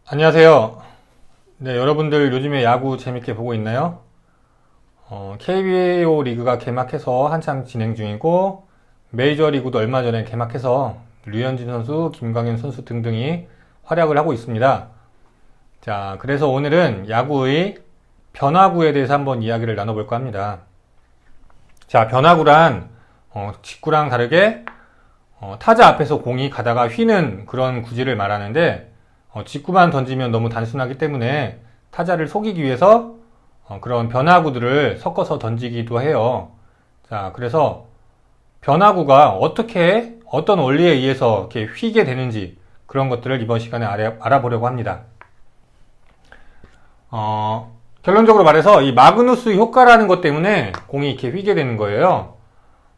안녕하세요. 네, 여러분들 요즘에 야구 재밌게 보고 있나요? KBO 리그가 개막해서 한참 진행 중이고, 메이저리그도 얼마 전에 개막해서 류현진 선수, 김광현 선수 등등이 활약을 하고 있습니다. 자, 그래서 오늘은 야구의 변화구에 대해서 한번 이야기를 나눠볼까 합니다. 자, 변화구란 직구랑 다르게 타자 앞에서 공이 가다가 휘는 그런 구질을 말하는데, 직구만 던지면 너무 단순하기 때문에 타자를 속이기 위해서 그런 변화구들을 섞어서 던지기도 해요. 자, 그래서 변화구가 어떤 원리에 의해서 이렇게 휘게 되는지 그런 것들을 이번 시간에 알아보려고 합니다. 결론적으로 말해서 이 마그누스 효과라는 것 때문에 공이 이렇게 휘게 되는 거예요.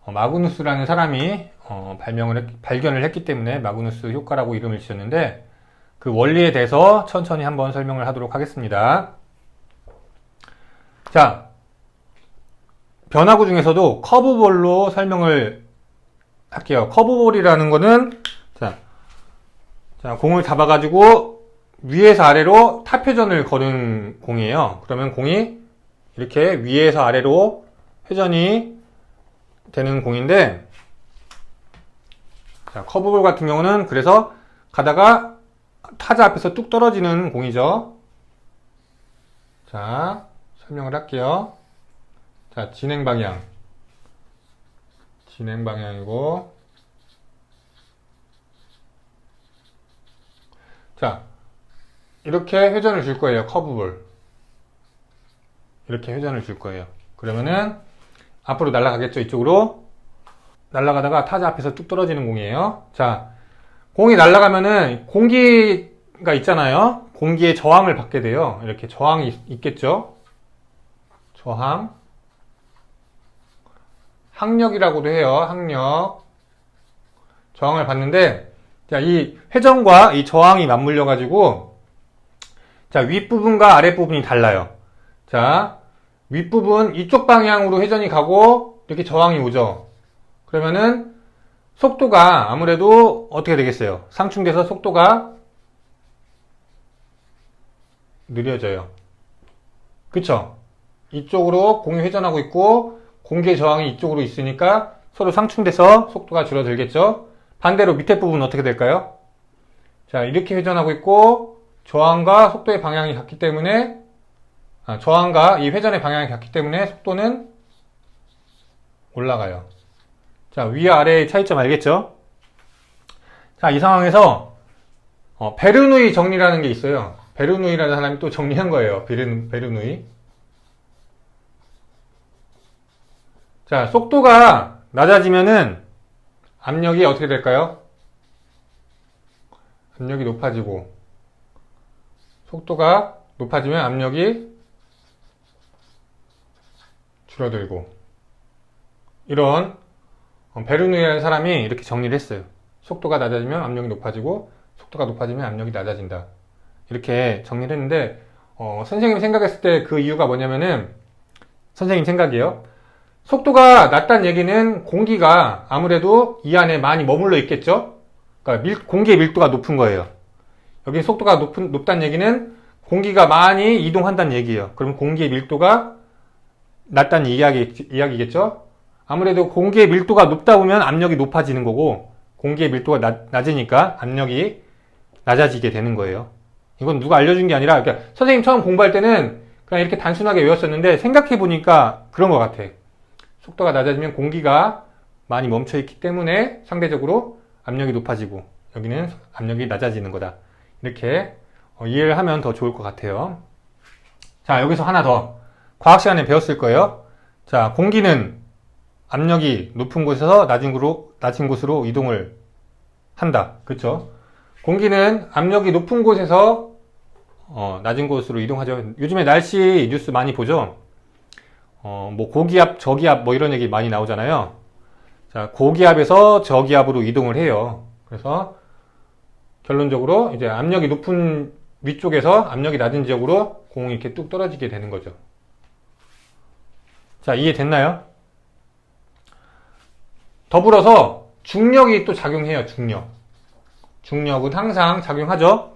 마그누스라는 사람이 발견을 했기 때문에 마그누스 효과라고 이름을 지었는데, 그 원리에 대해서 천천히 한번 설명을 하도록 하겠습니다. 자, 변화구 중에서도 커브볼로 설명을 할게요. 커브볼이라는 거는 자, 공을 잡아가지고 위에서 아래로 타표전을 거는 공이에요. 그러면 공이 이렇게 위에서 아래로 회전이 되는 공인데, 자, 커브볼 같은 경우는 그래서 가다가 타자 앞에서 뚝 떨어지는 공이죠. 자, 설명을 할게요. 자, 진행 방향이고, 자, 이렇게 회전을 줄 거예요. 커브볼. 이렇게 회전을 줄 거예요. 그러면은 앞으로 날아가겠죠. 이쪽으로 날아가다가 타자 앞에서 뚝 떨어지는 공이에요. 자, 공이 날아가면은 공기가 있잖아요. 공기의 저항을 받게 돼요. 이렇게 저항이 있겠죠. 저항. 항력이라고도 해요. 항력. 저항을 받는데, 자, 이 회전과 이 저항이 맞물려 가지고, 자, 윗부분과 아랫부분이 달라요. 자, 윗부분 이쪽 방향으로 회전이 가고 이렇게 저항이 오죠. 그러면은 속도가 아무래도 어떻게 되겠어요? 상충돼서 속도가 느려져요. 그쵸? 이쪽으로 공이 회전하고 있고 공기의 저항이 이쪽으로 있으니까 서로 상충돼서 속도가 줄어들겠죠? 반대로 밑에 부분은 어떻게 될까요? 자, 이렇게 회전하고 있고 저항과 속도의 방향이 같기 때문에 저항과 이 회전의 방향이 같기 때문에 속도는 올라가요. 자, 위와 아래의 차이점 알겠죠? 자, 이 상황에서 베르누이 정리라는 게 있어요. 베르누이라는 사람이 또 정리한 거예요. 베르누이. 자, 속도가 낮아지면은 압력이 어떻게 될까요? 압력이 높아지고, 속도가 높아지면 압력이 줄어들고, 이런 베르누이라는 사람이 이렇게 정리를 했어요. 속도가 낮아지면 압력이 높아지고, 속도가 높아지면 압력이 낮아진다. 이렇게 정리를 했는데, 선생님이 생각했을 때 그 이유가 뭐냐면은, 선생님 생각이에요. 속도가 낮다는 얘기는 공기가 아무래도 이 안에 많이 머물러 있겠죠? 그러니까 공기의 밀도가 높은 거예요. 여기 속도가 높다는 얘기는 공기가 많이 이동한다는 얘기예요. 그럼 공기의 밀도가 낮다는 이야기겠죠? 아무래도 공기의 밀도가 높다 보면 압력이 높아지는 거고, 공기의 밀도가 낮으니까 압력이 낮아지게 되는 거예요. 이건 누가 알려준 게 아니라, 그러니까 선생님 처음 공부할 때는 그냥 이렇게 단순하게 외웠었는데, 생각해보니까 그런 것 같아. 속도가 낮아지면 공기가 많이 멈춰있기 때문에 상대적으로 압력이 높아지고, 여기는 압력이 낮아지는 거다. 이렇게 이해를 하면 더 좋을 것 같아요. 자, 여기서 하나 더. 과학 시간에 배웠을 거예요. 자, 공기는 압력이 높은 곳에서 낮은 곳으로 이동을 한다. 그쵸? 공기는 압력이 높은 곳에서 낮은 곳으로 이동하죠. 요즘에 날씨 뉴스 많이 보죠? 뭐 고기압, 저기압 뭐 이런 얘기 많이 나오잖아요. 자, 고기압에서 저기압으로 이동을 해요. 그래서 결론적으로 이제 압력이 높은 위쪽에서 압력이 낮은 지역으로 공이 이렇게 뚝 떨어지게 되는 거죠. 자, 이해됐나요? 더불어서 중력이 또 작용해요. 중력은 항상 작용하죠.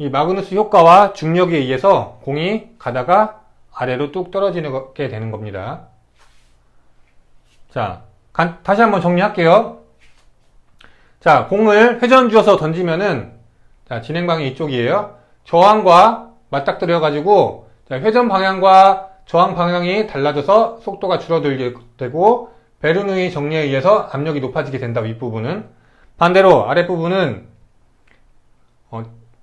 이 마그누스 효과와 중력에 의해서 공이 가다가 아래로 뚝 떨어지게 되는 겁니다. 자, 다시 한번 정리할게요. 자, 공을 회전 주어서 던지면은, 자, 진행 방향이 이쪽이에요. 저항과 맞닥뜨려 가지고, 자, 회전 방향과 저항 방향이 달라져서 속도가 줄어들게 되고, 베르누이 정리에 의해서 압력이 높아지게 된다, 윗부분은. 반대로 아랫부분은,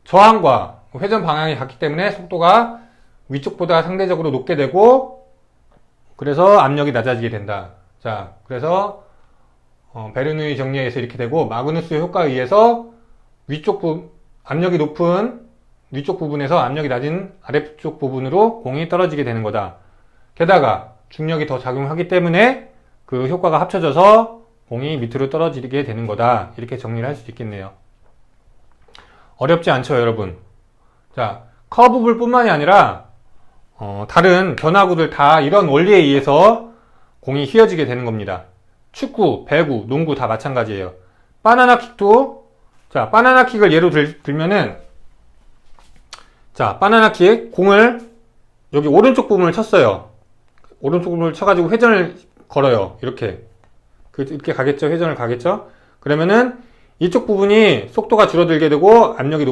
저항과 회전 방향이 같기 때문에 속도가 위쪽보다 상대적으로 높게 되고, 그래서 압력이 낮아지게 된다. 자, 그래서, 베르누이 정리에 의해서 이렇게 되고, 마그누스 효과에 의해서 압력이 높은 위쪽 부분에서 압력이 낮은 아래쪽 부분으로 공이 떨어지게 되는 거다. 게다가 중력이 더 작용하기 때문에 그 효과가 합쳐져서 공이 밑으로 떨어지게 되는 거다. 이렇게 정리를 할 수 있겠네요. 어렵지 않죠, 여러분? 자, 커브볼 뿐만이 아니라 다른 변화구들 다 이런 원리에 의해서 공이 휘어지게 되는 겁니다. 축구, 배구, 농구 다 마찬가지예요. 바나나킥도, 자, 바나나킥을 예로 들면은, 자, 바나나킥, 공을 여기 오른쪽 부분을 쳤어요. 오른쪽 부분을 쳐가지고 회전을 걸어요. 이렇게 가겠죠? 회전을 가겠죠? 그러면은 이쪽 부분이 속도가 줄어들게 되고 압력이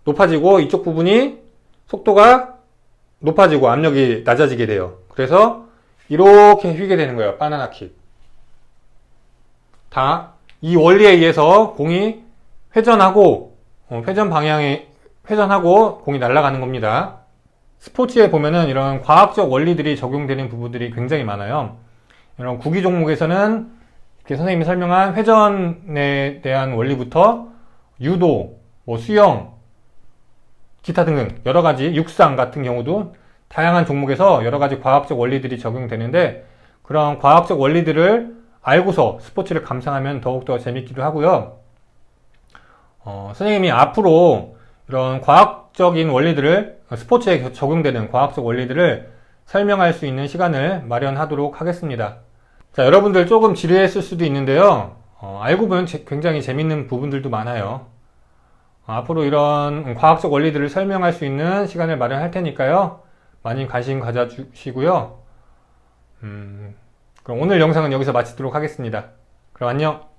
높아지고 이쪽 부분이 속도가 높아지고 압력이 낮아지게 돼요. 그래서 이렇게 휘게 되는 거예요. 바나나킥. 다 이 원리에 의해서 공이 회전하고 회전하고 공이 날아가는 겁니다. 스포츠에 보면은 이런 과학적 원리들이 적용되는 부분들이 굉장히 많아요. 이런 구기 종목에서는 이렇게 선생님이 설명한 회전에 대한 원리부터 유도, 수영, 기타 등등 여러 가지 육상 같은 경우도 다양한 종목에서 여러 가지 과학적 원리들이 적용되는데 그런 과학적 원리들을 알고서 스포츠를 감상하면 더욱더 재밌기도 하고요. 선생님이 앞으로 이런 과학적인 원리들을 스포츠에 적용되는 과학적 원리들을 설명할 수 있는 시간을 마련하도록 하겠습니다. 자, 여러분들 조금 지루했을 수도 있는데요. 알고 보면 굉장히 재밌는 부분들도 많아요. 앞으로 이런 과학적 원리들을 설명할 수 있는 시간을 마련할 테니까요. 많이 관심 가져주시고요. 그럼 오늘 영상은 여기서 마치도록 하겠습니다. 그럼 안녕.